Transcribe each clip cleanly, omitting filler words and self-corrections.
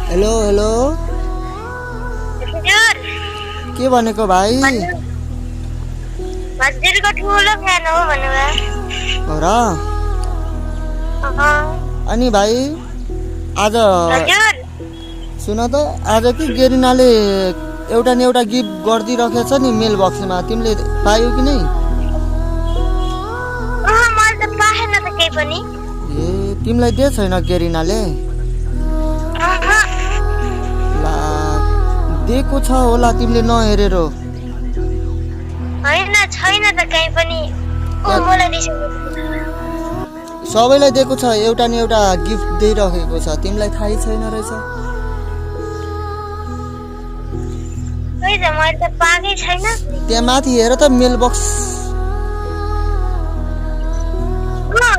hello hello के भनेको भाइ हजुरको ठुलो फ्यान हो भन्नुभयो हो र अनि भाइ आज हजुर सुन त आज कि गेरिनाले एउटा न एउटा गिफ्ट गरिदिइराखेछ नि मेल बक्समा तिमीले पायौ कि नै मैले त पाएन त केही पनि ए तिमीलाई दिए छैन गेरिनाले ला दिएको छ होला तिमीले नहेरेर होइन छैन त केही पनि मलाई दिएको सबैलाई दिएको छ एउटा न एउटा गिफ्ट दिइराखेको छ तिमीलाई थाहै छैन रहेछ खै त मैले त पाएकै छैन त्यहाँ माथि हेर त मेल बक्स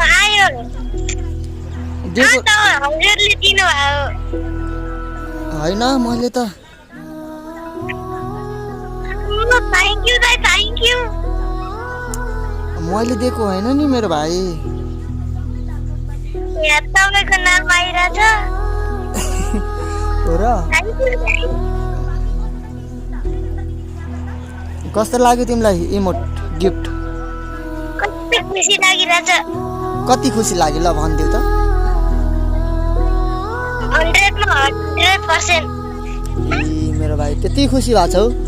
आयो दिएको हजुरले दिनुभयो होइन मैले त थ्याङ्क यू दाइ थ्याङ्क यू मैले दिएको होइन नि मेरो भाइ यहाँ तपाईँको नाम आइरहेछ हो र कस्तो लाग्यो तिमीलाई इमोट गिफ्ट कति खुसी लागिरहेछ कति खुसी लाग्यो ल भनिदेऊ त 100% ए मेरो भाइ त्यति खुसी भएको छौ